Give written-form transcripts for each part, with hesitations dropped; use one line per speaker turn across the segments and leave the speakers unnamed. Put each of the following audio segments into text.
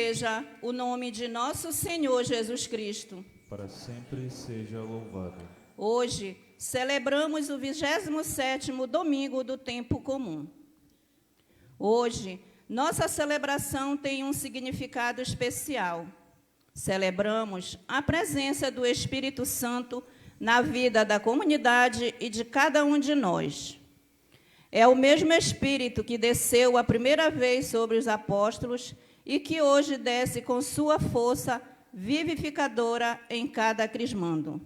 Seja o nome de nosso Senhor Jesus Cristo.
Para sempre seja louvado.
Hoje celebramos o 27º domingo do tempo comum. Hoje, nossa celebração tem um significado especial. Celebramos a presença do Espírito Santo na vida da comunidade e de cada um de nós. É o mesmo Espírito que desceu a primeira vez sobre os apóstolos e que hoje desce com sua força vivificadora em cada crismando.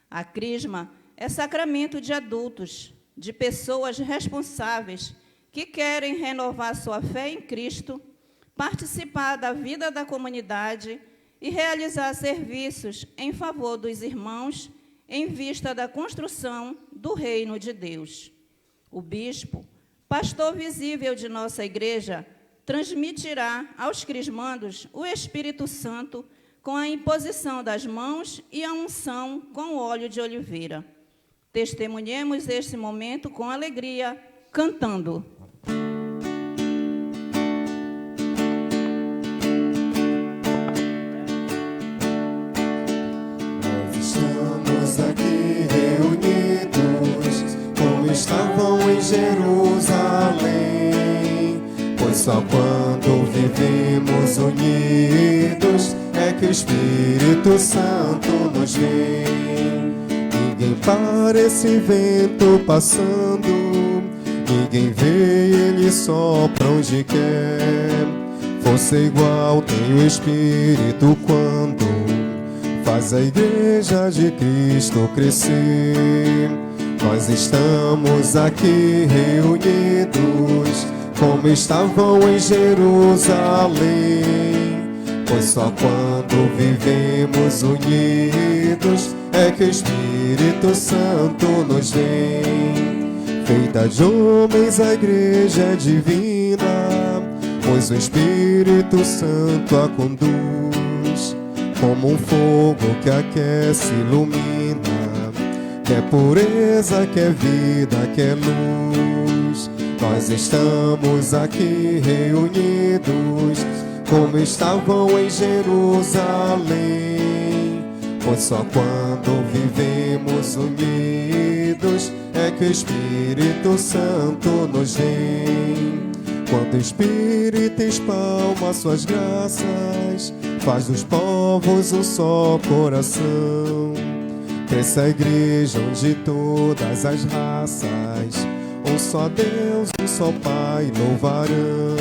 A crisma é sacramento de adultos, de pessoas responsáveis que querem renovar sua fé em Cristo, participar da vida da comunidade e realizar serviços em favor dos irmãos em vista da construção do reino de Deus. O bispo, pastor visível de nossa igreja, transmitirá aos crismandos o Espírito Santo com a imposição das mãos e a unção com óleo de oliveira. Testemunhemos este momento com alegria, cantando.
Nós estamos aqui reunidos, como estavam em Jerusalém. Pois só quando vivemos unidos é que o Espírito Santo nos vem. Ninguém para esse vento passando, ninguém vê, ele sopra onde quer. Força igual tem o Espírito quando faz a igreja de Cristo crescer. Nós estamos aqui reunidos, como estavam em Jerusalém. Pois só quando vivemos unidos é que o Espírito Santo nos vem. Feita de homens a igreja é divina, pois o Espírito Santo a conduz. Como um fogo que aquece e ilumina, quer pureza, quer vida, quer luz. Nós estamos aqui reunidos, como estavam em Jerusalém. Pois só quando vivemos unidos é que o Espírito Santo nos vem. Quando o Espírito espalma suas graças, faz dos povos um só coração. Cresça a igreja onde todas as raças um só Deus, um só Pai louvarão.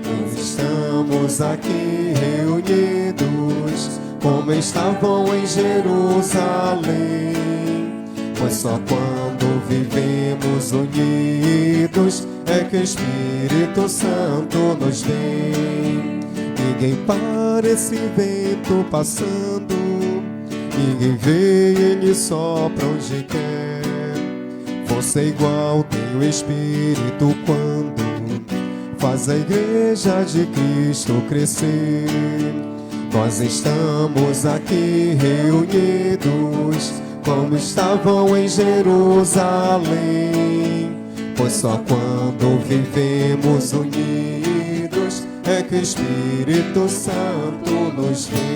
Nós estamos aqui reunidos, como estavam em Jerusalém. Pois só quando vivemos unidos é que o Espírito Santo nos vem. Ninguém para esse vento passando, ninguém vê, ele sopra onde quer. Força igual tem o Espírito quando faz a igreja de Cristo crescer. Nós estamos aqui reunidos, como estavam em Jerusalém. Pois só quando vivemos unidos é que o Espírito Santo nos vem.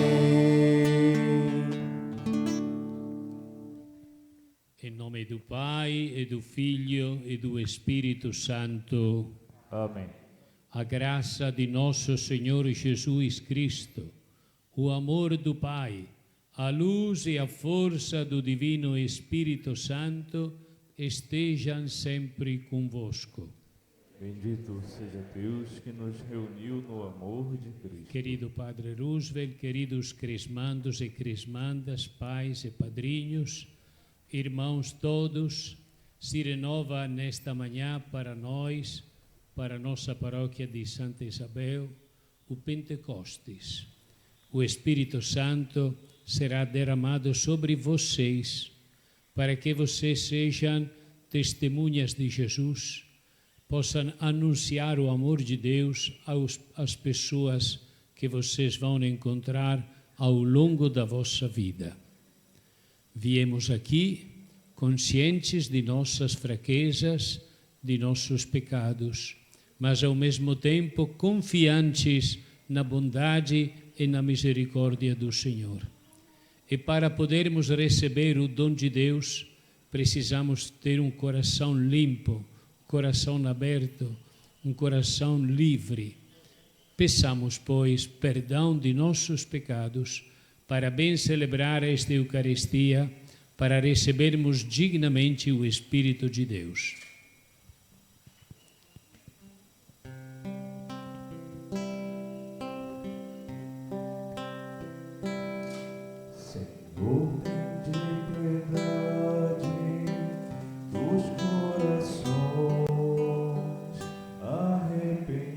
Em nome do Pai, e do Filho, e do Espírito Santo.
Amém.
A graça de nosso Senhor Jesus Cristo, o amor do Pai, a luz e a força do Divino Espírito Santo estejam sempre convosco.
Bendito seja Deus que nos reuniu no amor de Cristo.
Querido Padre Roosevelt, queridos crismandos e crismandas, pais e padrinhos, irmãos todos, se renova nesta manhã para nós, para a nossa paróquia de Santa Isabel, o Pentecostes. O Espírito Santo será derramado sobre vocês, para que vocês sejam testemunhas de Jesus, possam anunciar o amor de Deus às pessoas que vocês vão encontrar ao longo da vossa vida. Viemos aqui conscientes de nossas fraquezas, de nossos pecados, mas ao mesmo tempo confiantes na bondade e na misericórdia do Senhor. E para podermos receber o dom de Deus, precisamos ter um coração limpo, coração aberto, um coração livre. Peçamos, pois, perdão de nossos pecados, para bem celebrar esta Eucaristia, para recebermos dignamente o Espírito de Deus.
Senhor, tende piedade dos corações arrependidos.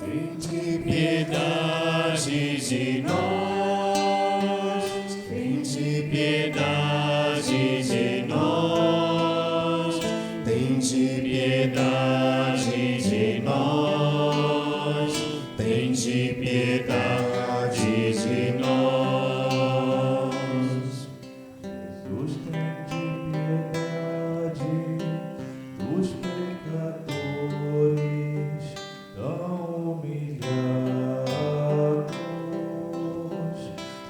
Tende piedade de nós, tende piedade de nós, tende piedade de nós, tende piedade de nós.
Jesus, tende piedade dos pecadores tão humilhados.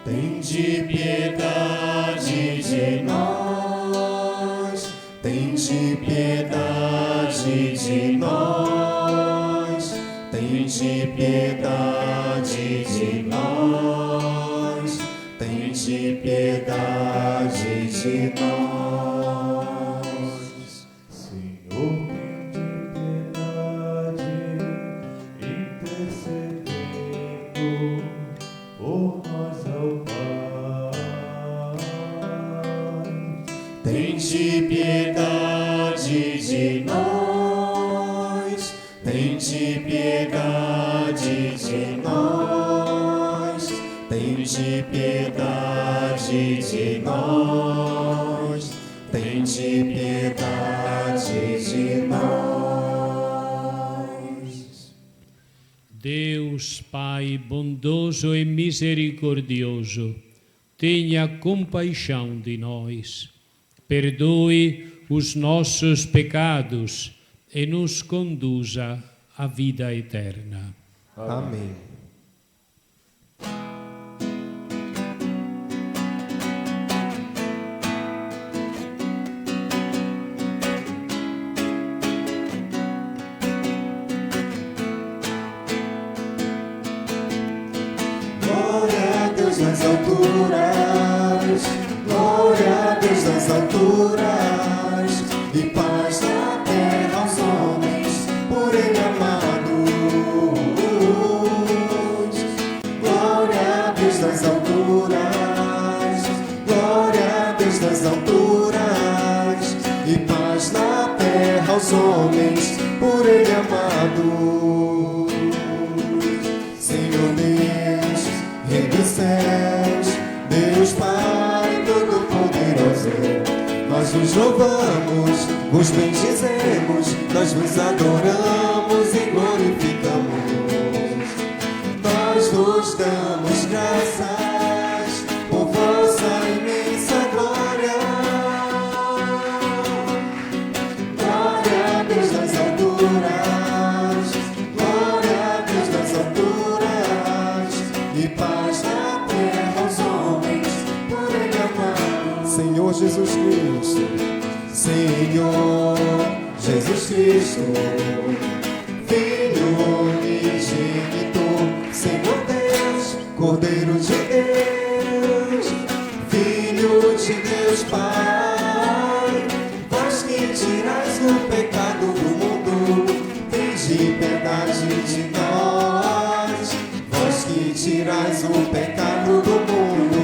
Tende piedade de nós, tende piedade de nós, tende piedade de nós, tende piedade de nós.
Senhor, tende piedade, intercedendo por nós ao Pai.
Tende piedade de nós, tende piedade de nós, tende piedade de nós, tende piedade de nós.
Deus, Pai bondoso e misericordioso, tenha compaixão de nós, perdoe os nossos pecados e nos conduza à vida eterna.
Amém. Glória a Deus nas alturas, glória a Deus nas alturas, e paz na terra aos homens, por Ele amados. Glória a Deus nas alturas, glória a Deus nas alturas, e paz na terra aos homens, por Ele amados. Senhor Deus, Rei dos céus, Deus Pai Todo-Poderoso, nós vos louvamos, vos bendizemos, nós vos adoramos e glorificamos. Nós vos damos graças por vossa imensa glória. Glória a Deus nas alturas, glória a Deus nas alturas, e paz na terra aos homens, por Ele amado. Senhor Jesus Cristo, Senhor Jesus Cristo, Filho unigênito, Senhor Deus, Cordeiro de Deus, Filho de Deus Pai, vós que tirais o pecado do mundo, tende piedade de nós. Vós que tirais o pecado do mundo,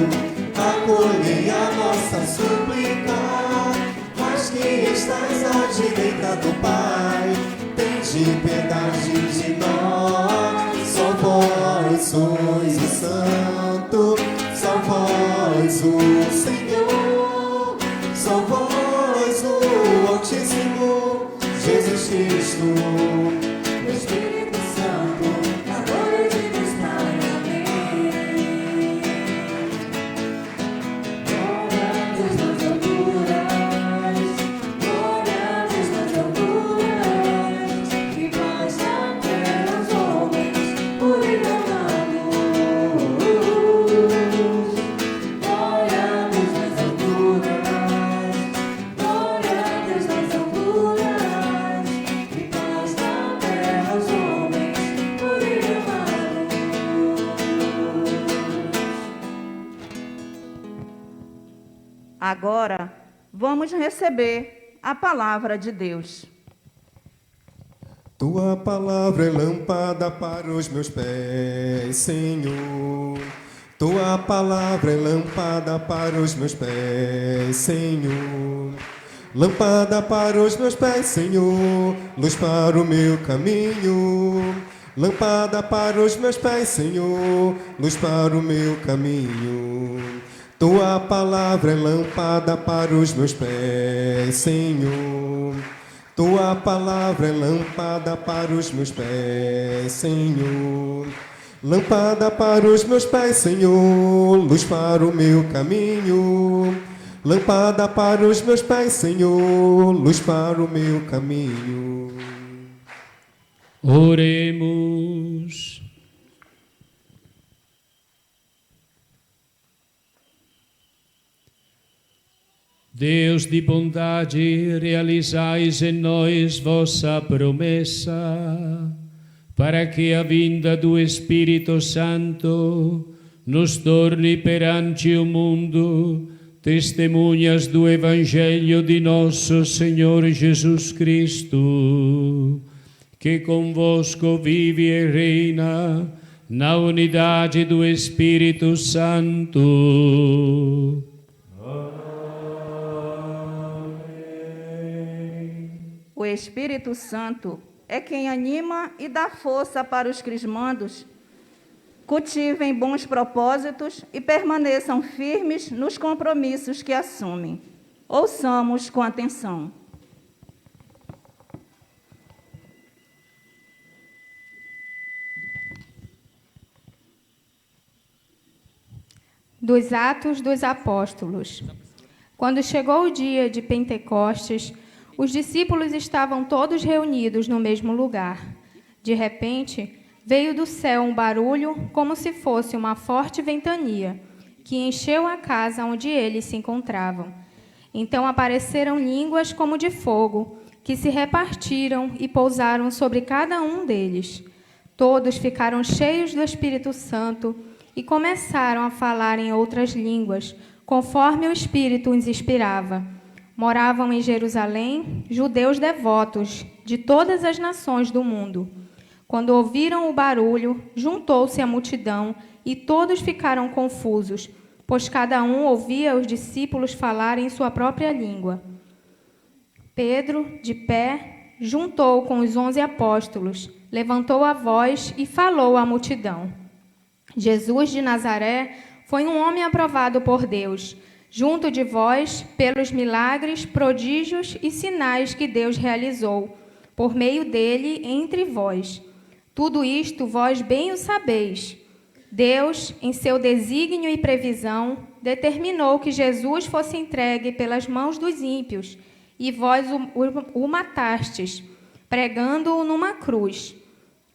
acolhei a nossa súplica. Vós que estáis à direita do Pai, tende piedade de nós. Só vós sois o Santo, só vós o Senhor, só vós o Altíssimo, Jesus Cristo, o Espírito Santo, a glória de Deus Pai. Amém. Glória a Deus nas alturas, glória a Deus nas alturas, e paz
Agora, vamos receber a palavra de Deus.
Tua palavra é lâmpada para os meus pés, Senhor. Tua palavra é lâmpada para os meus pés, Senhor. Lâmpada para os meus pés, Senhor, luz para o meu caminho. Lâmpada para os meus pés, Senhor, luz para o meu caminho. Tua palavra é lâmpada para os meus pés, Senhor. Tua palavra é lâmpada para os meus pés, Senhor. Lâmpada para os meus pés, Senhor, luz para o meu caminho. Lâmpada para os meus pés, Senhor, luz para o meu caminho.
Oremos. Deus de bondade, realizais em nós vossa promessa, para que a vinda do Espírito Santo nos torne perante o mundo testemunhas do Evangelho de nosso Senhor Jesus Cristo, que convosco vive e reina na unidade do Espírito Santo.
O Espírito Santo é quem anima e dá força para os crismandos. Cultivem bons propósitos e permaneçam firmes nos compromissos que assumem. Ouçamos com atenção.
Dos Atos dos Apóstolos. Quando chegou o dia de Pentecostes, os discípulos estavam todos reunidos no mesmo lugar. De repente, veio do céu um barulho como se fosse uma forte ventania, que encheu a casa onde eles se encontravam. Então apareceram línguas como de fogo, que se repartiram e pousaram sobre cada um deles. Todos ficaram cheios do Espírito Santo e começaram a falar em outras línguas, conforme o Espírito os inspirava. Moravam em Jerusalém judeus devotos de todas as nações do mundo. Quando ouviram o barulho, juntou-se a multidão e todos ficaram confusos, pois cada um ouvia os discípulos falar em sua própria língua. Pedro, de pé, juntou com os 11 apóstolos, levantou a voz e falou à multidão. Jesus de Nazaré foi um homem aprovado por Deus, junto de vós, pelos milagres, prodígios e sinais que Deus realizou, por meio dele entre vós. Tudo isto vós bem o sabeis. Deus, em seu desígnio e previsão, determinou que Jesus fosse entregue pelas mãos dos ímpios, e vós o matastes, pregando-o numa cruz.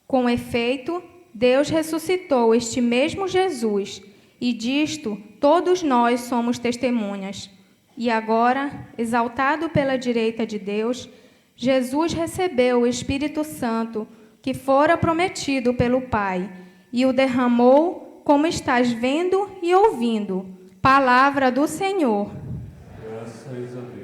Com efeito, Deus ressuscitou este mesmo Jesus, e disto todos nós somos testemunhas. E agora, exaltado pela direita de Deus, Jesus recebeu o Espírito Santo, que fora prometido pelo Pai, e o derramou, como estás vendo e ouvindo. Palavra do Senhor.
Graças a Deus.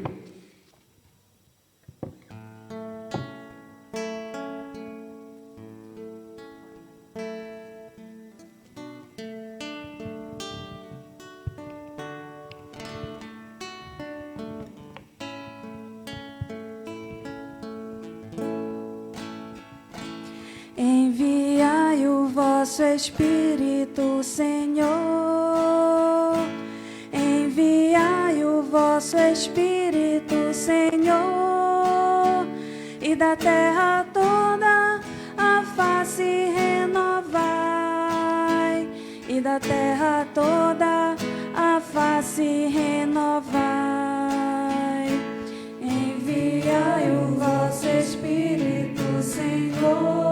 Enviai o vosso Espírito, Senhor. Enviai o vosso Espírito, Senhor. E da terra toda a face renovai. E da terra toda a face renovai. Enviai o vosso Espírito, Senhor.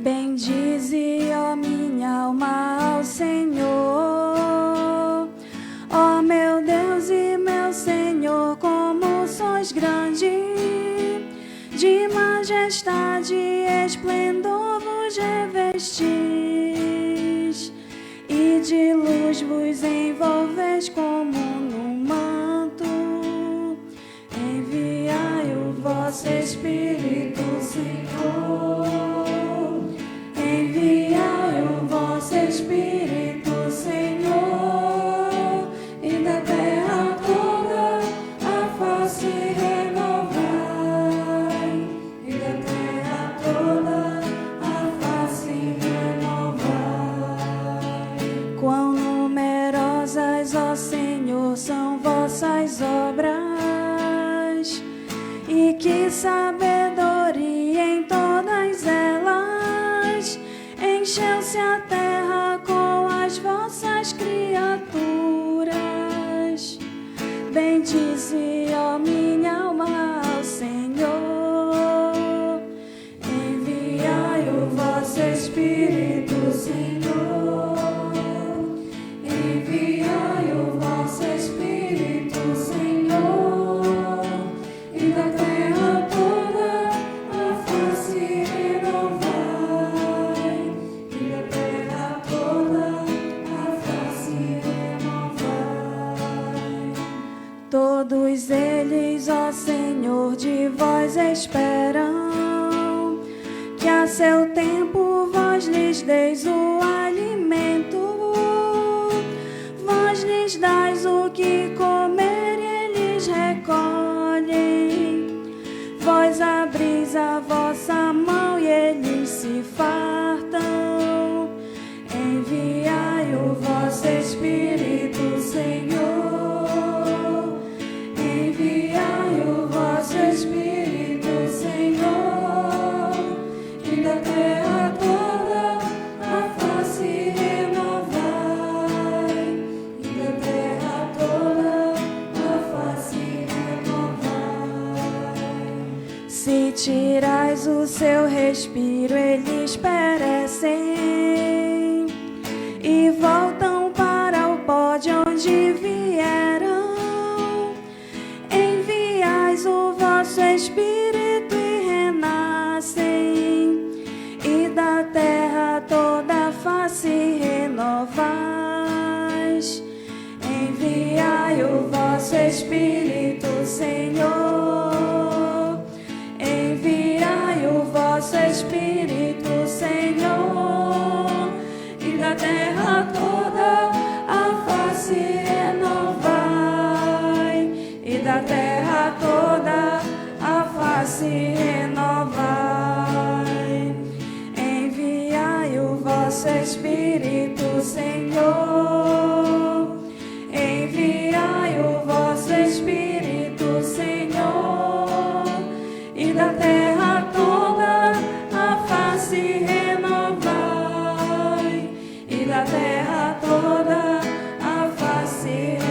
Bendize, ó mais grande, de majestade e esplendor vos revestis, e de luz vos envolveis como num manto. Enviai o vosso Espírito, Senhor. Enviai o vosso Espírito, Senhor, e da terra toda a face renovai, e da terra toda a face renovai. Quão numerosas, ó Senhor, são vossas obras, e que sabedoria em todas elas. Encheu-se a terra com as vossas criaturas. Bendize, ó minha alma, ao Senhor. Enviai o vosso Espírito, Senhor. Enviai o vosso Espírito, Senhor, e da terra toda a face renovai, e da terra toda a face renovai. Todos eles, ó Senhor, de vós esperam, que a seu tempo vós lhes deis o alimento. Vós lhes dais o que comer e eles recolhem. Vós abris a vossa mão e eles se fartam. Enviai o vosso Espírito, Senhor. Enviai o vosso Espírito, Senhor, e da terra toda a face renovai, e da terra toda a face renovai. Se tirais o seu respiro, eles perecem e voltam para o pó de onde vieram. Enviais o vosso Espírito e renascem, e da terra toda a face renovais. Enviai o vosso Espírito, Senhor. Enviai o vosso Espírito, Senhor, e da terra toda a face renovai, e da terra toda a face renovai. Enviai o vosso Espírito, Senhor. Enviai o vosso Espírito, Senhor, e da terra toda a face renovai, e da terra toda a face renovai.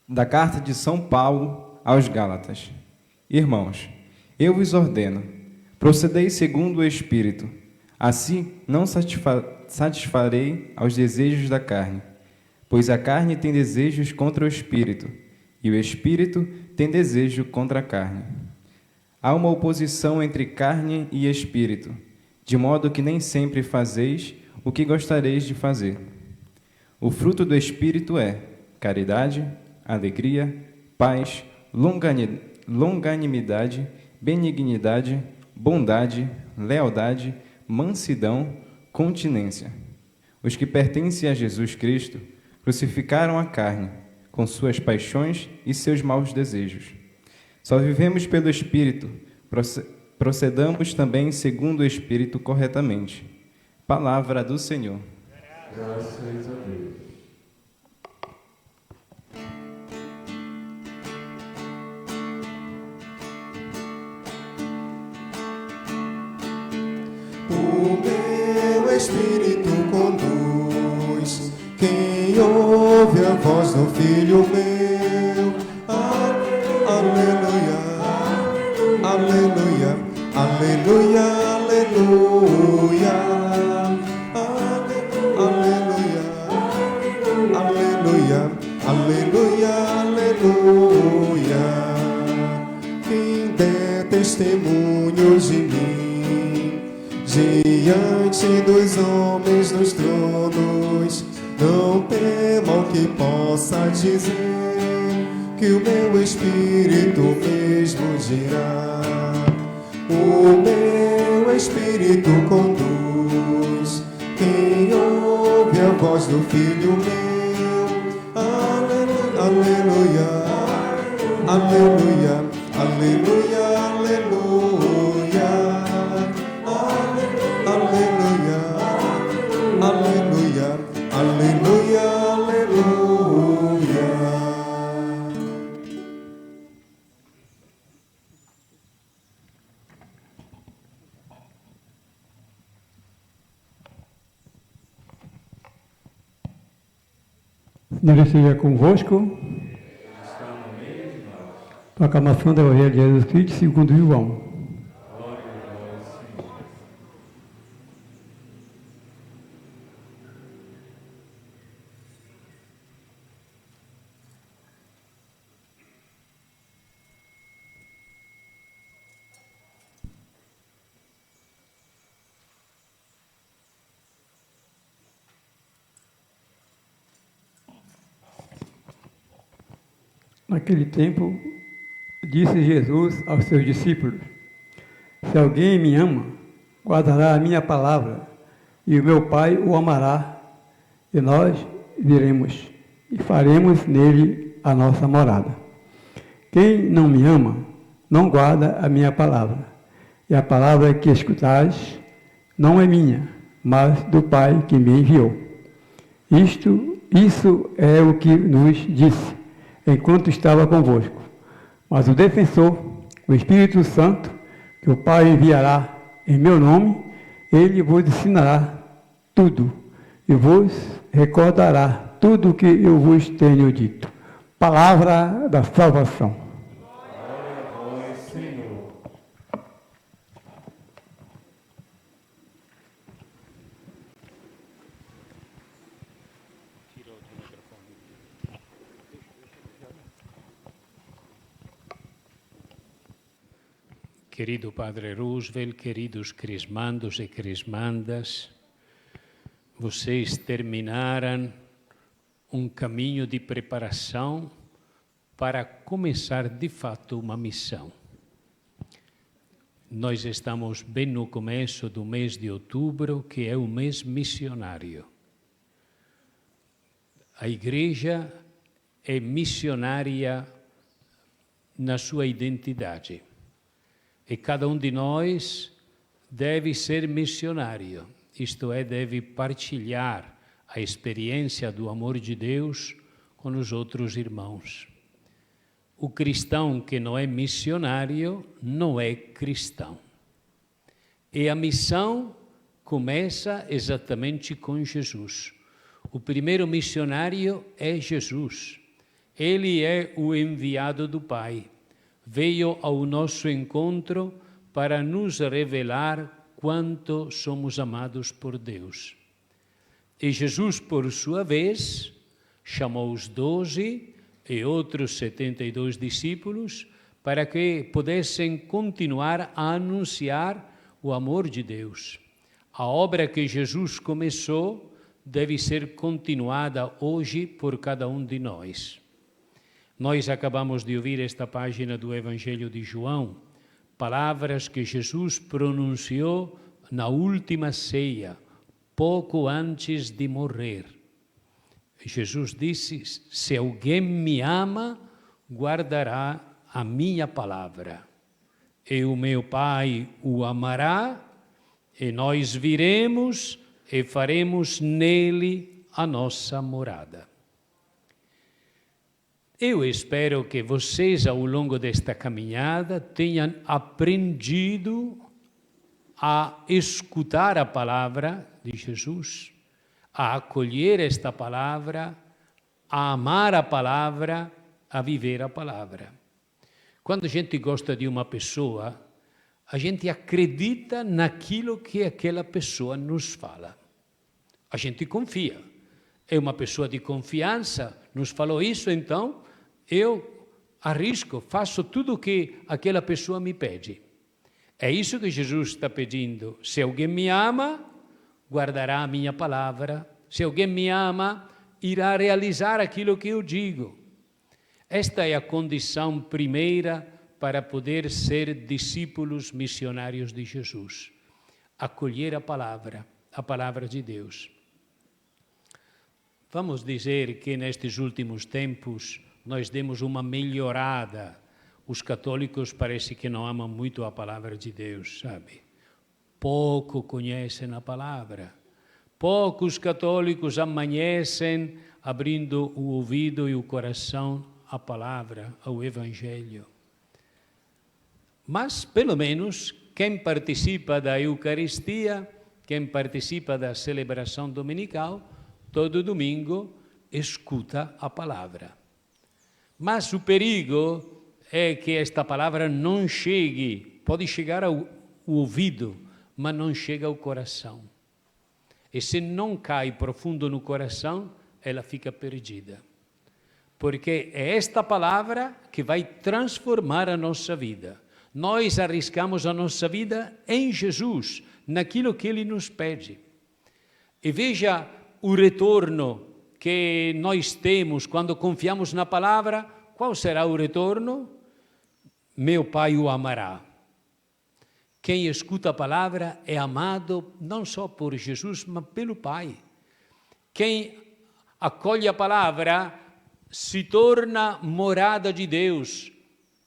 Da carta de São Paulo aos Gálatas. Irmãos, eu vos ordeno, procedei segundo o Espírito, assim não satisfarei aos desejos da carne, pois a carne tem desejos contra o Espírito, e o Espírito tem desejo contra a carne. Há uma oposição entre carne e Espírito, de modo que nem sempre fazeis o que gostareis de fazer. O fruto do Espírito é caridade, alegria, paz, longanimidade, benignidade, bondade, lealdade, mansidão, continência. Os que pertencem a Jesus Cristo crucificaram a carne, com suas paixões e seus maus desejos. Só vivemos pelo Espírito, procedamos também segundo o Espírito corretamente. Palavra do Senhor.
Graças a Deus.
O meu Espírito conduz Quem ouve a voz do Filho meu, aleluia, aleluia, aleluia, aleluia, aleluia, aleluia, aleluia, aleluia. Quem der testemunho de mim diante dos homens dos tronos, não tema o que possa dizer, que o meu Espírito mesmo dirá. O meu Espírito conduz. Quem ouve a voz do Filho meu, aleluia, aleluia, aleluia, aleluia, aleluia, aleluia, aleluia, aleluia, aleluia.
Senhor esteja convosco. Proclamação do Evangelho de Jesus Cristo segundo João. Naquele tempo, disse Jesus aos seus discípulos: se alguém me ama, guardará a minha palavra, e o meu Pai o amará, e nós viremos e faremos nele a nossa morada. Quem não me ama, não guarda a minha palavra, e a palavra que escutais não é minha, mas do Pai que me enviou. Isso é o que nos disse enquanto estava convosco. Mas o defensor, o Espírito Santo, que o Pai enviará em meu nome, ele vos ensinará tudo e vos recordará tudo o que eu vos tenho dito. Palavra da salvação.
Glória a vós, Senhor.
Querido Padre Roosevelt, queridos crismandos e crismandas, vocês terminaram um caminho de preparação para começar de fato uma missão. Nós estamos bem no começo do mês de outubro, que é o mês missionário. A Igreja é missionária na sua identidade. E cada um de nós deve ser missionário, isto é, deve partilhar a experiência do amor de Deus com os outros irmãos. O cristão que não é missionário não é cristão. E a missão começa exatamente com Jesus. O primeiro missionário é Jesus. Ele é o enviado do Pai. Veio ao nosso encontro para nos revelar quanto somos amados por Deus. E Jesus, por sua vez, chamou os 12 e outros 72 discípulos para que pudessem continuar a anunciar o amor de Deus. A obra que Jesus começou deve ser continuada hoje por cada um de nós. Nós acabamos de ouvir esta página do Evangelho de João, palavras que Jesus pronunciou na última ceia, pouco antes de morrer. Jesus disse: se alguém me ama, guardará a minha palavra. E o meu Pai o amará, e nós viremos e faremos nele a nossa morada. Eu espero que vocês, ao longo desta caminhada, tenham aprendido a escutar a palavra de Jesus, a acolher esta palavra, a amar a palavra, a viver a palavra. Quando a gente gosta de uma pessoa, a gente acredita naquilo que aquela pessoa nos fala. A gente confia. É uma pessoa de confiança, nos falou isso, então eu arrisco, faço tudo o que aquela pessoa me pede. É isso que Jesus está pedindo. Se alguém me ama, guardará a minha palavra. Se alguém me ama, irá realizar aquilo que eu digo. Esta é a condição primeira para poder ser discípulos missionários de Jesus. Acolher a palavra de Deus. Vamos dizer que nestes últimos tempos nós demos uma melhorada. Os católicos parece que não amam muito a palavra de Deus, sabe? Pouco conhecem a palavra. Poucos católicos amanhecem abrindo o ouvido e o coração à palavra, ao Evangelho. Mas, pelo menos, quem participa da Eucaristia, quem participa da celebração dominical, todo domingo escuta a palavra. Mas o perigo é que esta palavra não chegue, pode chegar ao ouvido, mas não chega ao coração. E se não cai profundo no coração, ela fica perdida. Porque é esta palavra que vai transformar a nossa vida. Nós arriscamos a nossa vida em Jesus, naquilo que Ele nos pede. E veja o retorno que nós temos quando confiamos na palavra. Qual será o retorno? Meu Pai o amará. Quem escuta a palavra é amado não só por Jesus, mas pelo Pai. Quem acolhe a palavra se torna morada de Deus,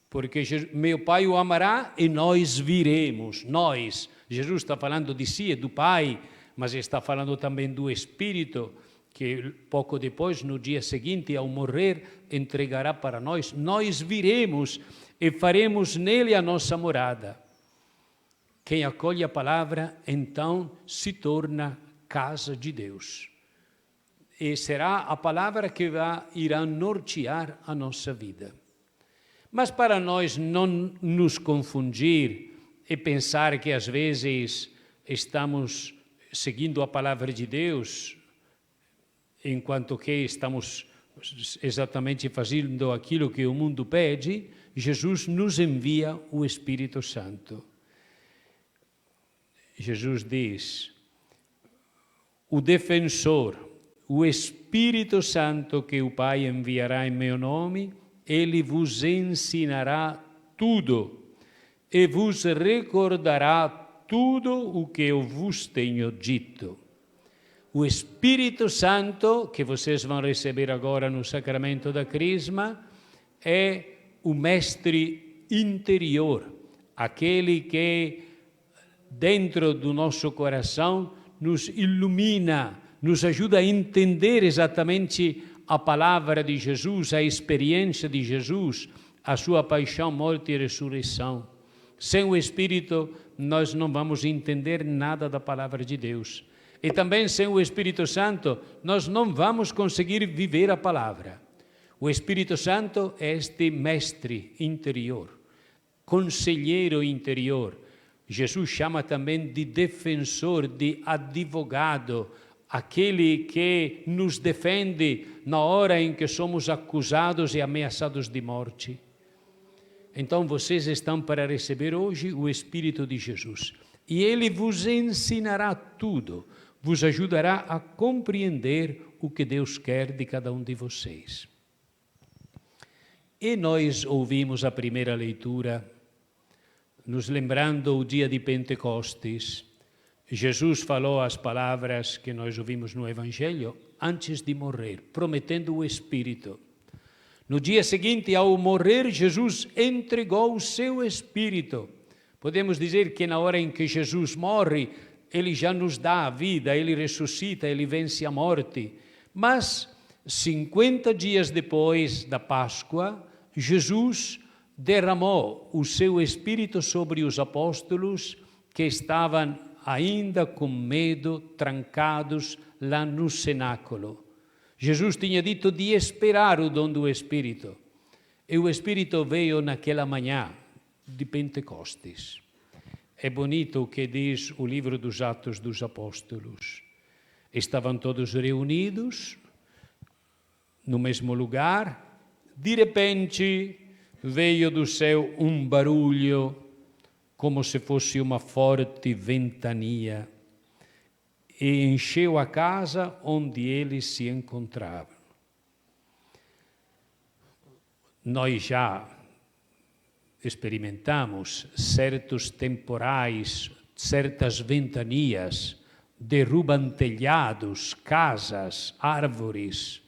porque meu Pai o amará e nós viremos. Nós, Jesus está falando de si e do Pai, mas está falando também do Espírito, que pouco depois, no dia seguinte, ao morrer, entregará para nós. Nós viremos e faremos nele a nossa morada. Quem acolhe a palavra, então, se torna casa de Deus. E será a palavra que irá nortear a nossa vida. Mas para nós não nos confundir e pensar que às vezes estamos seguindo a palavra de Deus, enquanto que estamos exatamente fazendo aquilo que o mundo pede, Jesus nos envia o Espírito Santo. Jesus diz, o defensor, o Espírito Santo que o Pai enviará em meu nome, ele vos ensinará tudo e vos recordará tudo o que eu vos tenho dito. O Espírito Santo, que vocês vão receber agora no sacramento da Crisma, é o mestre interior, aquele que dentro do nosso coração nos ilumina, nos ajuda a entender exatamente a palavra de Jesus, a experiência de Jesus, a sua paixão, morte e ressurreição. Sem o Espírito, nós não vamos entender nada da palavra de Deus. E também sem o Espírito Santo, nós não vamos conseguir viver a palavra. O Espírito Santo é este mestre interior, conselheiro interior. Jesus chama também de defensor, de advogado, aquele que nos defende na hora em que somos acusados e ameaçados de morte. Então vocês estão para receber hoje o Espírito de Jesus. E Ele vos ensinará tudo, vos ajudará a compreender o que Deus quer de cada um de vocês. E nós ouvimos a primeira leitura, nos lembrando o dia de Pentecostes. Jesus falou as palavras que nós ouvimos no Evangelho antes de morrer, prometendo o Espírito. No dia seguinte, ao morrer, Jesus entregou o seu Espírito. Podemos dizer que na hora em que Jesus morre, Ele já nos dá a vida, Ele ressuscita, Ele vence a morte. Mas 50 dias depois da Páscoa, Jesus derramou o seu Espírito sobre os apóstolos que estavam ainda com medo, trancados lá no cenáculo. Jesus tinha dito de esperar o dom do Espírito. E o Espírito veio naquela manhã de Pentecostes. É bonito o que diz o livro dos Atos dos Apóstolos. Estavam todos reunidos no mesmo lugar. De repente veio do céu um barulho, como se fosse uma forte ventania, e encheu a casa onde eles se encontravam. Nós já experimentamos certos temporais, certas ventanias, derrubam telhados, casas, árvores.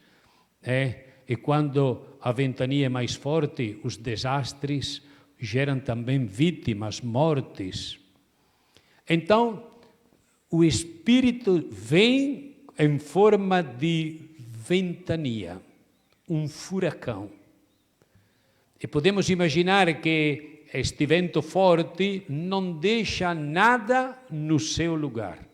E quando a ventania é mais forte, os desastres geram também vítimas, mortes. Então, o Espírito vem em forma de ventania, um furacão. E podemos imaginar que este vento forte não deixa nada no seu lugar.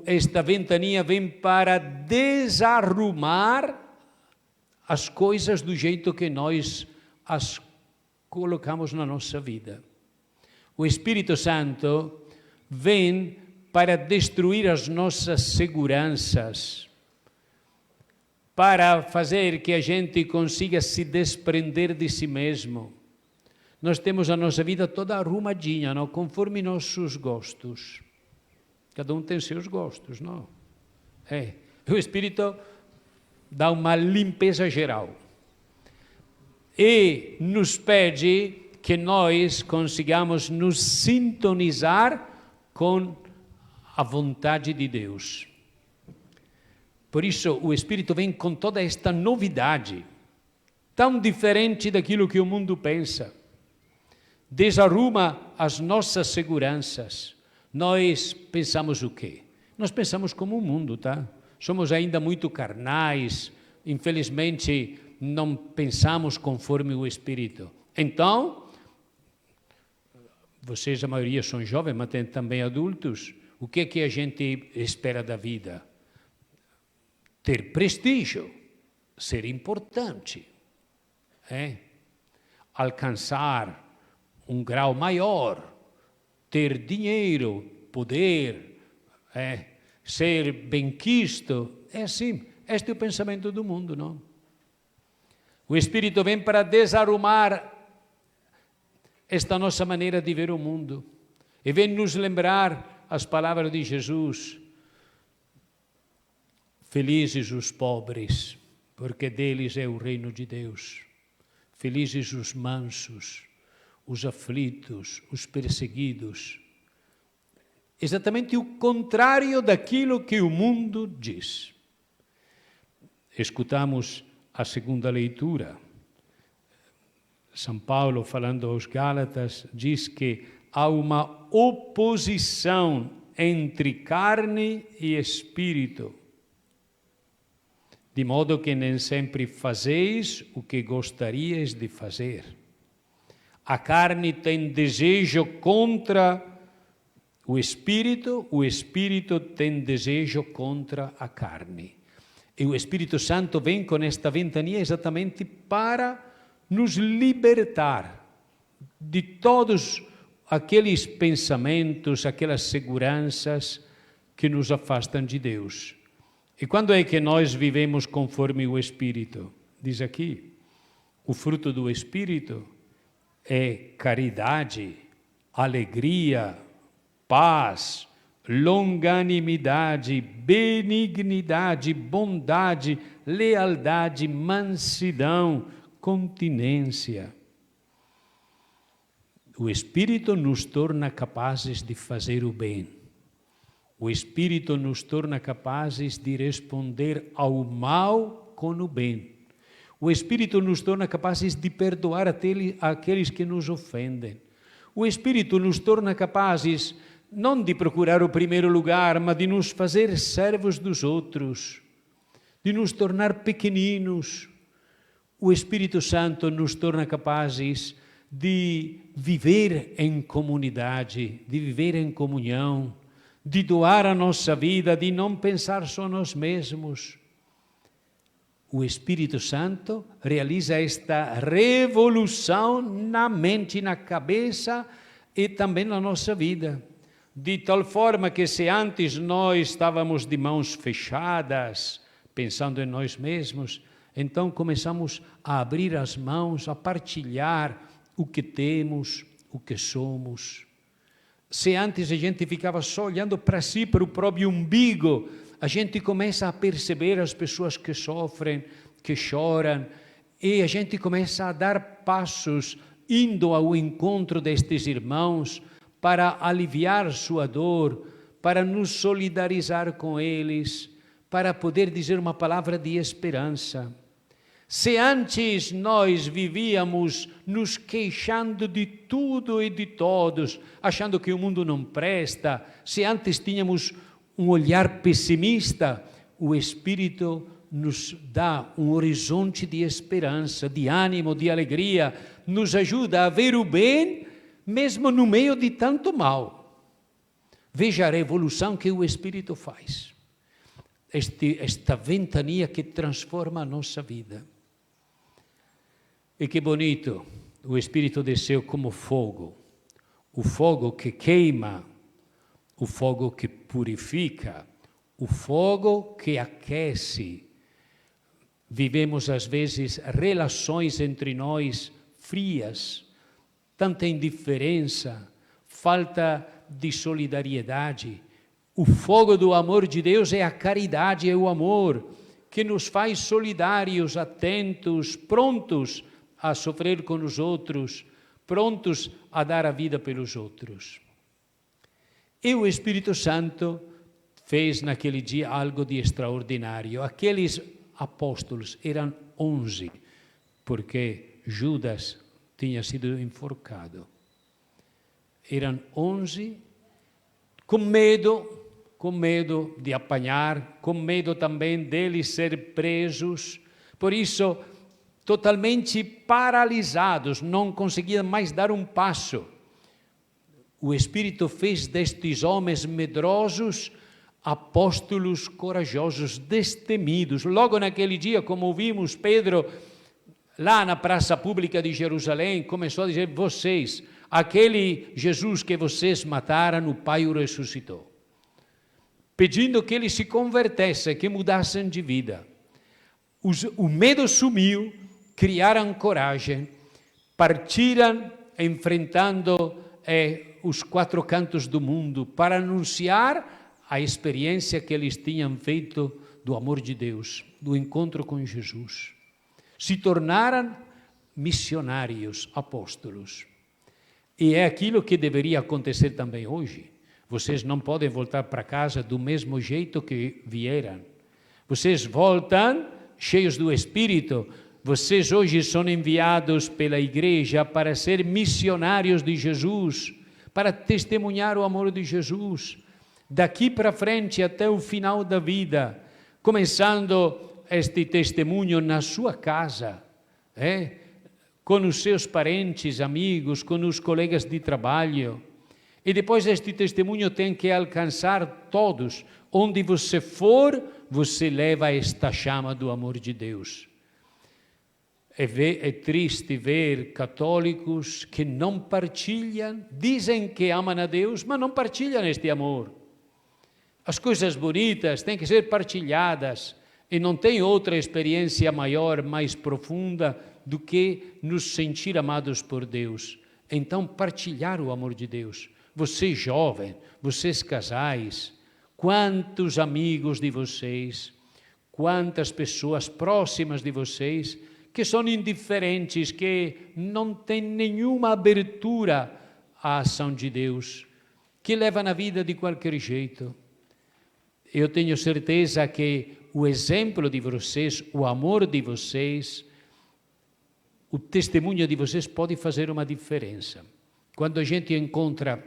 Esta ventania vem para desarrumar as coisas do jeito que nós as colocamos na nossa vida. O Espírito Santo vem para destruir as nossas seguranças, para fazer que a gente consiga se desprender de si mesmo. Nós temos a nossa vida toda arrumadinha, não? Conforme nossos gostos. Cada um tem seus gostos, não? O Espírito dá uma limpeza geral. E nos pede que nós consigamos nos sintonizar com a vontade de Deus. Por isso, o Espírito vem com toda esta novidade, tão diferente daquilo que o mundo pensa. Desarruma as nossas seguranças. Nós pensamos o quê? Nós pensamos como o mundo, tá? Somos ainda muito carnais, infelizmente não pensamos conforme o Espírito. Então, vocês, a maioria, são jovens, mas tem também adultos. O que é que a gente espera da vida? Ter prestígio, ser importante, alcançar um grau maior, ter dinheiro, poder, ser benquisto. É assim, este é o pensamento do mundo, não? O Espírito vem para desarrumar esta nossa maneira de ver o mundo e vem nos lembrar as palavras de Jesus. Felizes os pobres, porque deles é o reino de Deus. Felizes os mansos, os aflitos, os perseguidos. Exatamente o contrário daquilo que o mundo diz. Escutamos a segunda leitura. São Paulo, falando aos Gálatas, diz que há uma oposição entre carne e espírito, de modo que nem sempre fazeis o que gostaríeis de fazer. A carne tem desejo contra o espírito tem desejo contra a carne. E o Espírito Santo vem com esta ventania exatamente para nos libertar de todos aqueles pensamentos, aquelas seguranças que nos afastam de Deus. E quando é que nós vivemos conforme o Espírito? Diz aqui, o fruto do Espírito é caridade, alegria, paz, longanimidade, benignidade, bondade, lealdade, mansidão, continência. O Espírito nos torna capazes de fazer o bem. O Espírito nos torna capazes de responder ao mal com o bem. O Espírito nos torna capazes de perdoar aqueles que nos ofendem. O Espírito nos torna capazes não de procurar o primeiro lugar, mas de nos fazer servos dos outros, de nos tornar pequeninos. O Espírito Santo nos torna capazes de viver em comunidade, de viver em comunhão, de doar a nossa vida, de não pensar só nós mesmos. O Espírito Santo realiza esta revolução na mente, na cabeça e também na nossa vida. De tal forma que se antes nós estávamos de mãos fechadas, pensando em nós mesmos, então começamos a abrir as mãos, a partilhar o que temos, o que somos. Se antes a gente ficava só olhando para si, para o próprio umbigo, a gente começa a perceber as pessoas que sofrem, que choram, e a gente começa a dar passos indo ao encontro destes irmãos para aliviar sua dor, para nos solidarizar com eles, para poder dizer uma palavra de esperança. Se antes nós vivíamos nos queixando de tudo e de todos, achando que o mundo não presta, se antes tínhamos um olhar pessimista, o Espírito nos dá um horizonte de esperança, de ânimo, de alegria, nos ajuda a ver o bem, mesmo no meio de tanto mal. Veja a revolução que o Espírito faz. Esta ventania que transforma a nossa vida. E que bonito, o Espírito desceu como fogo, o fogo que queima, o fogo que purifica, o fogo que aquece. Vivemos às vezes relações entre nós frias, tanta indiferença, falta de solidariedade. O fogo do amor de Deus é a caridade, é o amor que nos faz solidários, atentos, prontos a sofrer com os outros, prontos a dar a vida pelos outros. E o Espírito Santo fez naquele dia algo de extraordinário. Aqueles apóstolos eram 11, porque Judas tinha sido enforcado. Eram 11 com medo de apanhar, com medo também deles ser presos. Por isso, totalmente paralisados, não conseguiam mais dar um passo. O Espírito fez destes homens medrosos apóstolos corajosos, destemidos. Logo naquele dia, como vimos, Pedro, lá na praça pública de Jerusalém, começou a dizer: vocês, aquele Jesus que vocês mataram, o Pai o ressuscitou. Pedindo que eles se convertessem, que mudassem de vida. O medo sumiu, criaram coragem, partiram enfrentando os quatro cantos do mundo para anunciar a experiência que eles tinham feito do amor de Deus, do encontro com Jesus. Se tornaram missionários, apóstolos. E é aquilo que deveria acontecer também hoje. Vocês não podem voltar para casa do mesmo jeito que vieram. Vocês voltam cheios do Espírito. Vocês hoje são enviados pela igreja para ser missionários de Jesus, para testemunhar o amor de Jesus, daqui para frente até o final da vida, começando este testemunho na sua casa, com os seus parentes, amigos, com os colegas de trabalho. E depois este testemunho tem que alcançar todos. Onde você for, você leva esta chama do amor de Deus. É triste ver católicos que não partilham, dizem que amam a Deus, mas não partilham este amor. As coisas bonitas têm que ser partilhadas e não tem outra experiência maior, mais profunda do que nos sentir amados por Deus. Então, partilhar o amor de Deus. Você jovem, vocês casais, quantos amigos de vocês, quantas pessoas próximas de vocês que são indiferentes, que não têm nenhuma abertura à ação de Deus, que levam a vida de qualquer jeito. Eu tenho certeza que o exemplo de vocês, o amor de vocês, o testemunho de vocês pode fazer uma diferença. Quando a gente encontra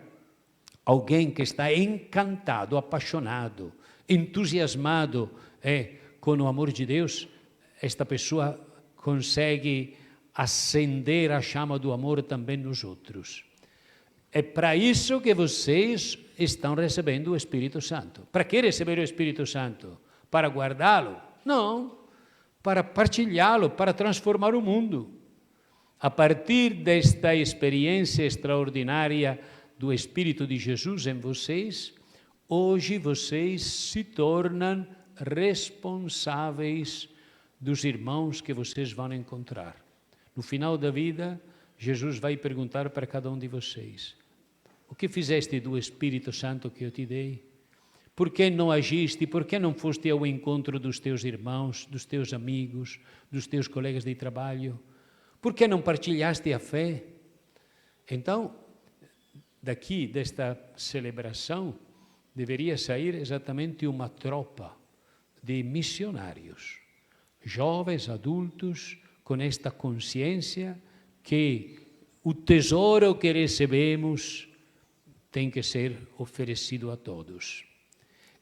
alguém que está encantado, apaixonado, entusiasmado com o amor de Deus, esta pessoa consegue acender a chama do amor também nos outros. É para isso que vocês estão recebendo o Espírito Santo. Para que receber o Espírito Santo? Para guardá-lo? Não, para partilhá-lo, para transformar o mundo. A partir desta experiência extraordinária do Espírito de Jesus em vocês, hoje vocês se tornam responsáveis dos irmãos que vocês vão encontrar. No final da vida, Jesus vai perguntar para cada um de vocês: o que fizeste do Espírito Santo que eu te dei? Por que não agiste? Por que não foste ao encontro dos teus irmãos, dos teus amigos, dos teus colegas de trabalho? Por que não partilhaste a fé? Então, daqui, desta celebração, deveria sair exatamente uma tropa de missionários, jovens, adultos, com esta consciência que o tesouro que recebemos tem que ser oferecido a todos.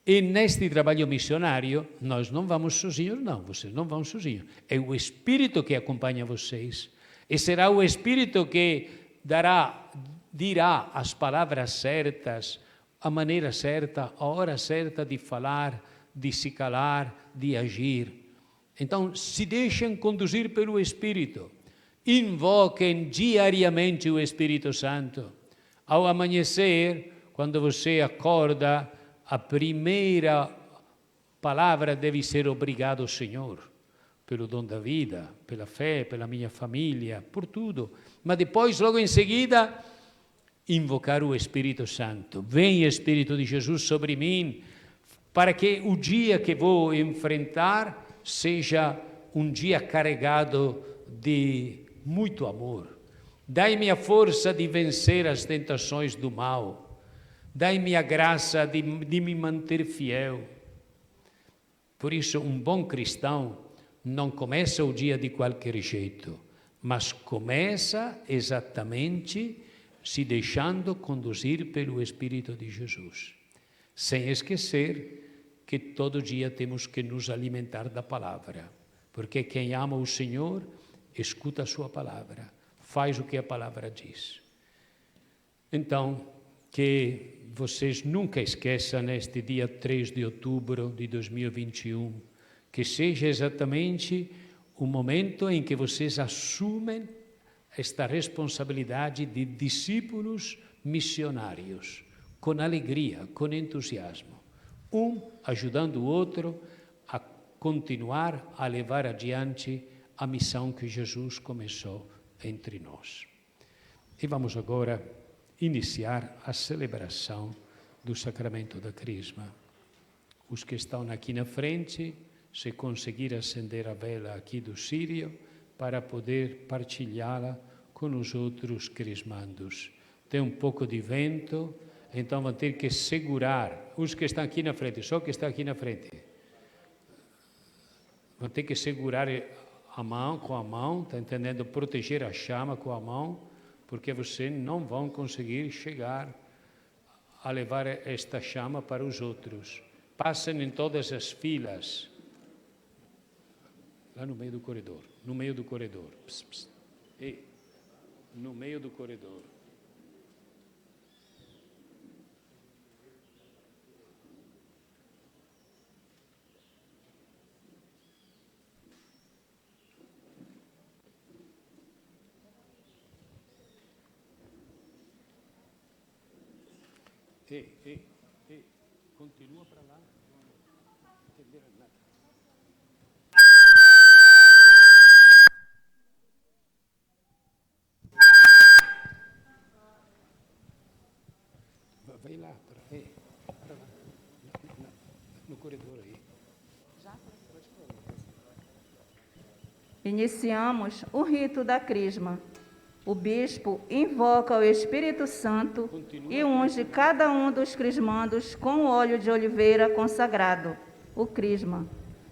E neste trabalho missionário, nós não vamos sozinhos, não, vocês não vão sozinhos. É o Espírito que acompanha vocês. E será o Espírito que dirá as palavras certas, a maneira certa, a hora certa de falar, de se calar, de agir. Então, se deixem conduzir pelo Espírito. Invoquem diariamente o Espírito Santo. Ao amanhecer, quando você acorda, a primeira palavra deve ser obrigado, Senhor, pelo dom da vida, pela fé, pela minha família, por tudo. Mas depois, logo em seguida, invocar o Espírito Santo. Vem, Espírito de Jesus, sobre mim, para que o dia que vou enfrentar seja um dia carregado de muito amor. Dai-me a força de vencer as tentações do mal. Dai-me a graça de me manter fiel. Por isso, um bom cristão não começa o dia de qualquer jeito, mas começa exatamente se deixando conduzir pelo Espírito de Jesus. Sem esquecer que todo dia temos que nos alimentar da palavra, porque quem ama o Senhor escuta a sua palavra, faz o que a palavra diz. Então, que vocês nunca esqueçam neste dia 3 de outubro de 2021, que seja exatamente o momento em que vocês assumem esta responsabilidade de discípulos missionários, com alegria, com entusiasmo, um ajudando o outro a continuar a levar adiante a missão que Jesus começou entre nós. E vamos agora iniciar a celebração do sacramento da Crisma. Os que estão aqui na frente, se conseguir acender a vela aqui do círio, para poder partilhá-la com os outros crismandos. Tem um pouco de vento, então vão ter que segurar, os que estão aqui na frente, só que está aqui na frente, vão ter que segurar a mão com a mão, está entendendo? Proteger a chama com a mão, porque vocês não vão conseguir chegar a levar esta chama para os outros. Passem em todas as filas, lá no meio do corredor, no meio do corredor. Pss, pss. Ei, no meio do corredor. Ei, continua para lá. Não entenderam nada. Vai lá, para lá, no corredor aí.
Iniciamos o rito da Crisma. O bispo invoca o Espírito Santo e unge cada um dos crismandos com o óleo de oliveira consagrado, o crisma,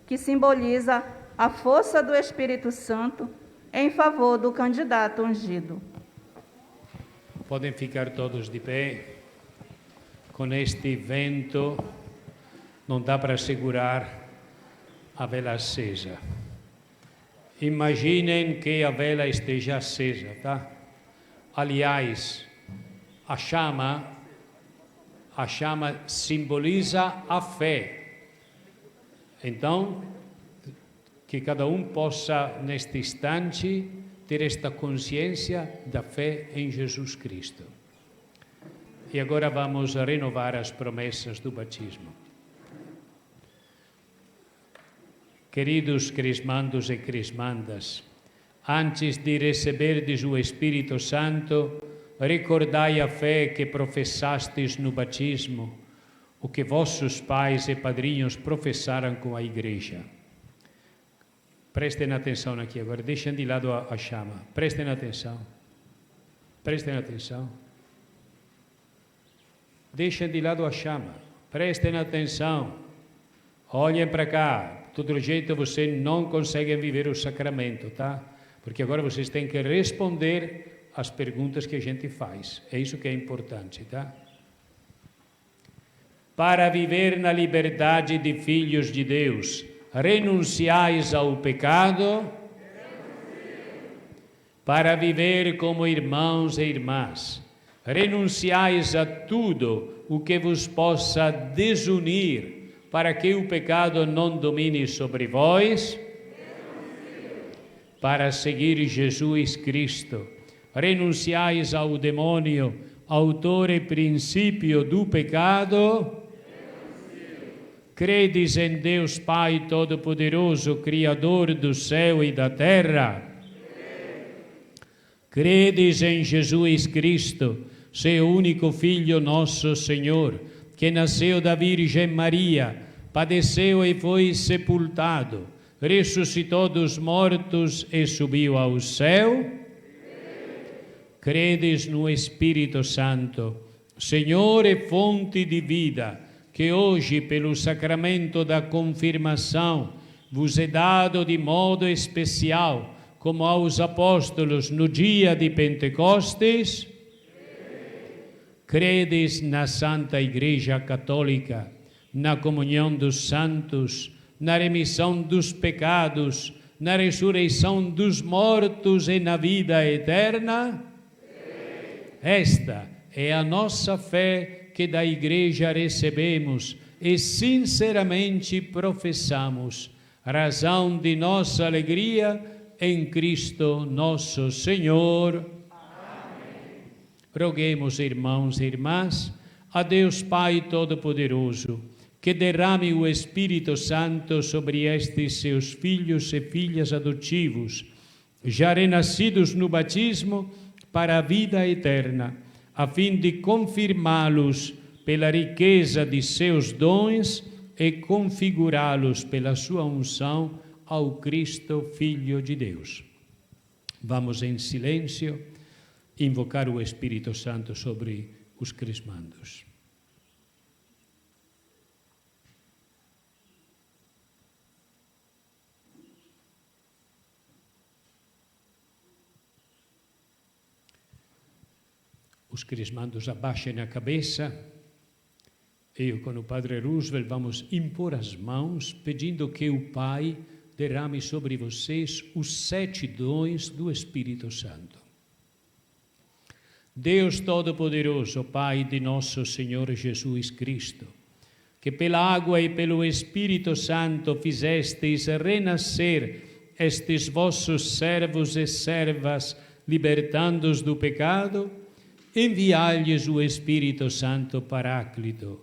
que simboliza a força do Espírito Santo em favor do candidato ungido.
Podem ficar todos de pé. Com este vento, não dá para segurar a vela acesa. Imaginem que a vela esteja acesa, tá? Aliás, A chama simboliza a fé. Então, que cada um possa, neste instante, ter esta consciência da fé em Jesus Cristo. E agora vamos renovar as promessas do batismo. Queridos crismandos e crismandas, antes de receberdes o Espírito Santo, recordai a fé que professastes no batismo, o que vossos pais e padrinhos professaram com a Igreja. Prestem atenção aqui agora, deixem de lado a chama. Prestem atenção. Prestem atenção. Deixem de lado a chama. Prestem atenção. Olhem para cá. De todo jeito vocês não conseguem viver o sacramento, tá? Porque agora vocês têm que responder às perguntas que a gente faz. É isso que é importante, tá? Para viver na liberdade de filhos de Deus, renunciais ao pecado? Para viver como irmãos e irmãs, renunciais a tudo o que vos possa desunir, para que o pecado não domine sobre vós? Para seguir Jesus Cristo, renunciais ao demônio, autor e princípio do pecado? Credes em Deus Pai Todo-Poderoso, Criador do céu e da terra? Credes em Jesus Cristo, seu único Filho, nosso Senhor, que nasceu da Virgem Maria, padeceu e foi sepultado, ressuscitou dos mortos e subiu ao céu? Credes no Espírito Santo, Senhor e fonte de vida, que hoje, pelo sacramento da confirmação, vos é dado de modo especial, como aos apóstolos no dia de Pentecostes? Credes na Santa Igreja Católica, na comunhão dos santos, na remissão dos pecados, na ressurreição dos mortos e na vida eterna? Esta é a nossa fé que da Igreja recebemos e sinceramente professamos, razão de nossa alegria em Cristo nosso Senhor. Amém. Roguemos, irmãos e irmãs, a Deus Pai Todo-Poderoso, que derrame o Espírito Santo sobre estes seus filhos e filhas adotivos, já renascidos no batismo, para a vida eterna, a fim de confirmá-los pela riqueza de seus dons e configurá-los pela sua unção ao Cristo, Filho de Deus. Vamos em silêncio invocar o Espírito Santo sobre os crismandos. Os crismandos abaixem a cabeça. Eu, com o Padre Roosevelt, vamos impor as mãos, pedindo que o Pai derrame sobre vocês os 7 dons do Espírito Santo. Deus Todo-Poderoso, Pai de nosso Senhor Jesus Cristo, que pela água e pelo Espírito Santo fizestes renascer estes vossos servos e servas, libertando-os do pecado, enviai-lhes o Espírito Santo Paráclito.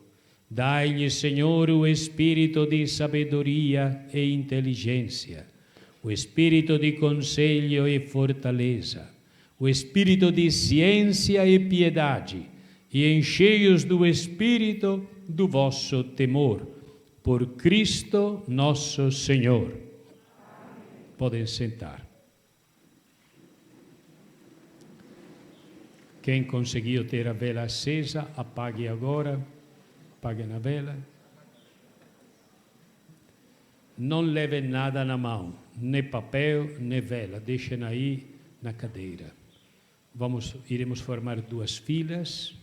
Dai-lhes, Senhor, o espírito de sabedoria e inteligência, o espírito de conselho e fortaleza, o espírito de ciência e piedade, e enchei-os do espírito do vosso temor. Por Cristo nosso Senhor. Amém. Podem sentar. Quem conseguiu ter a vela acesa, apague agora. Apague a vela. Não levem nada na mão, nem papel, nem vela. Deixem aí na cadeira. Iremos formar 2 filas,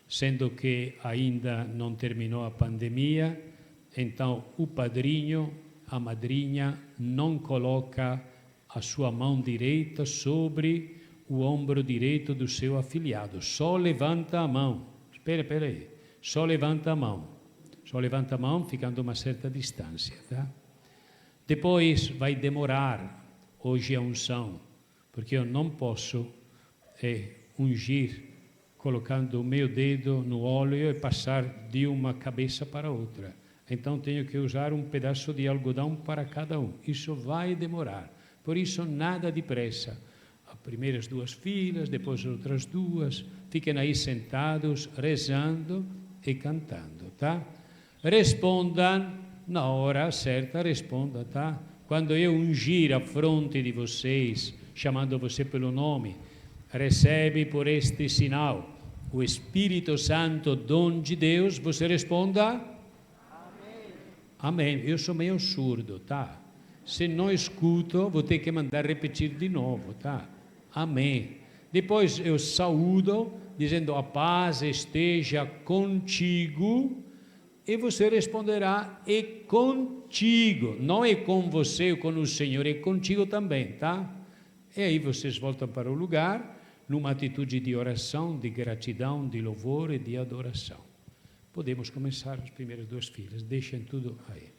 sendo que ainda não terminou a pandemia. Então, o padrinho, a madrinha, não coloca a sua mão direita sobre o ombro direito do seu afilhado. Só levanta a mão. Espera aí. Só levanta a mão. Só levanta a mão, ficando a uma certa distância, tá? Depois vai demorar hoje a unção, porque eu não posso ungir colocando o meu dedo no óleo e passar de uma cabeça para outra. Então tenho que usar um pedaço de algodão para cada um. Isso vai demorar. Por isso, nada depressa. As primeiras 2 filas, depois as outras 2. Fiquem aí sentados, rezando e cantando, tá? Respondam na hora certa, responda, tá? Quando eu ungir a fronte de vocês, chamando você pelo nome, recebe por este sinal o Espírito Santo, dom de Deus, você responda? Amém. Amém. Eu sou meio surdo, tá? Se não escuto, vou ter que mandar repetir de novo, tá? Amém. Depois eu saúdo, dizendo a paz esteja contigo, e você responderá, é contigo. Não é com você ou com o Senhor, é contigo também, tá? E aí vocês voltam para o lugar, numa atitude de oração, de gratidão, de louvor e de adoração. Podemos começar as primeiras 2 filas. Deixem tudo aí.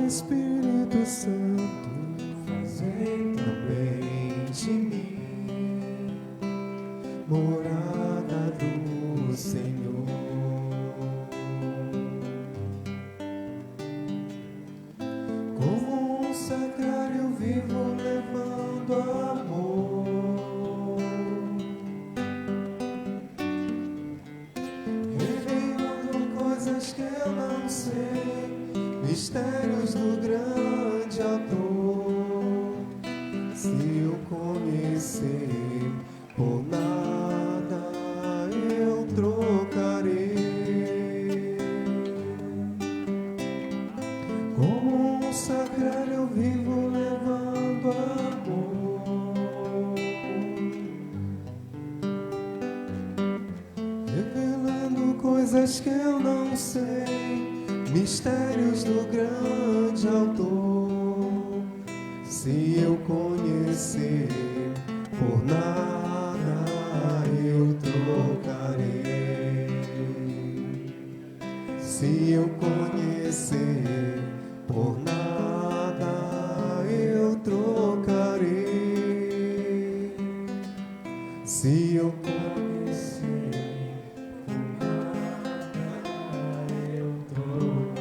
Espírito Santo, fazei também de mim morada do Senhor. Como um sacrário vivo levando amor, revelando coisas que eu não sei, mistérios do grande autor. Se eu conhecer, por nada eu trocarei. Como um sacrário vivo levando amor, revelando coisas que eu não sei, mistérios do grande autor. Se eu conhecer, por nada eu trocarei. Se eu conhecer, por nada eu trocarei. Se eu conhecer, por nada eu trocarei.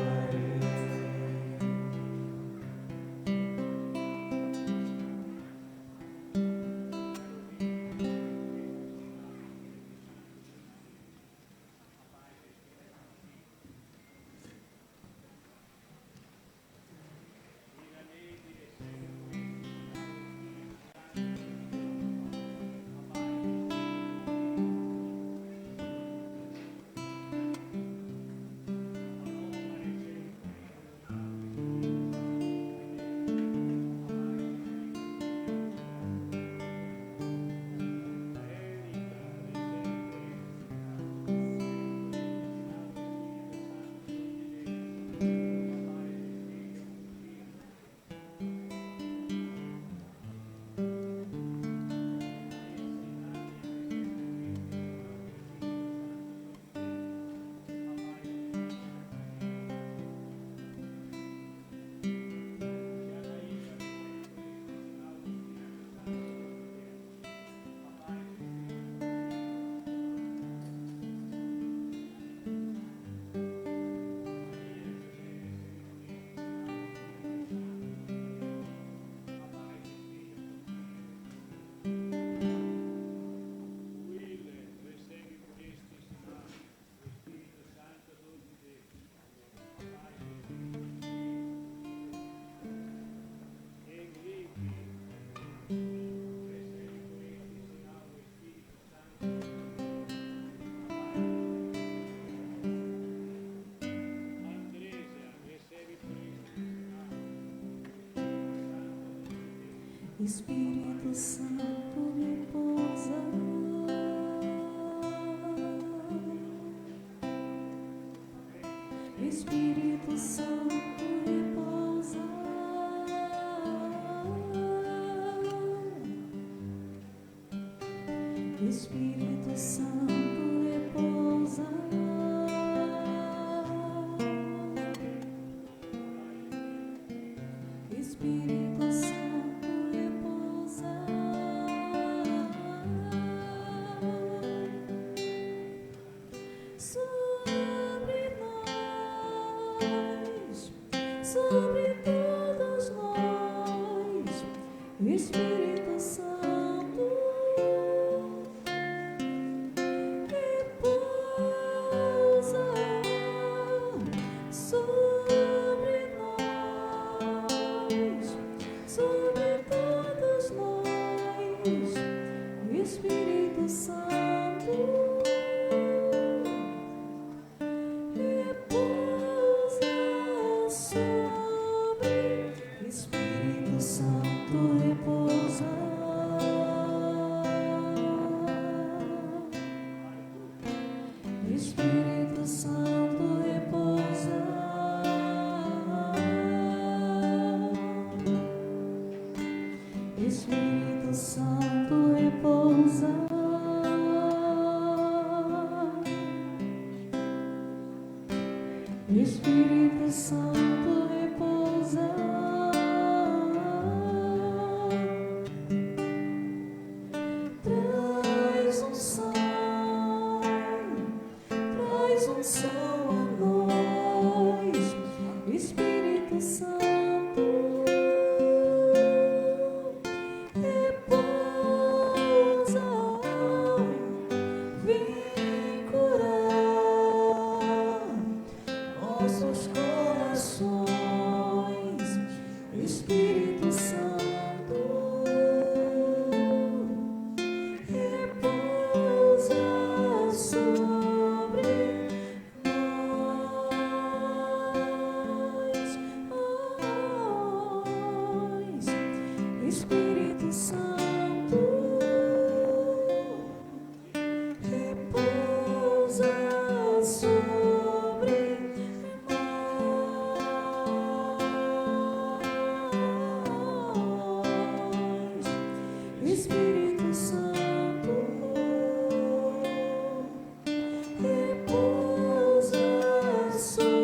Espírito Santo repousa. Espírito Santo repousa. Espírito Santo repousa. Espírito Santo repousa sobre nós, sobre todos nós. Espírito Santo repousa sobre nós, sobre todos nós. Espírito Santo repousa sobre. Espírito Santo repousa. Espírito Santo repousa. Espírito Santo repousa. Espírito Santo repousa. Espírito Santo, repousa sobre nós. Espírito Santo, repousa sobre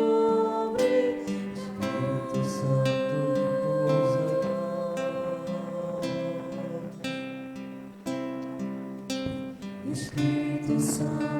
Espírito Santo.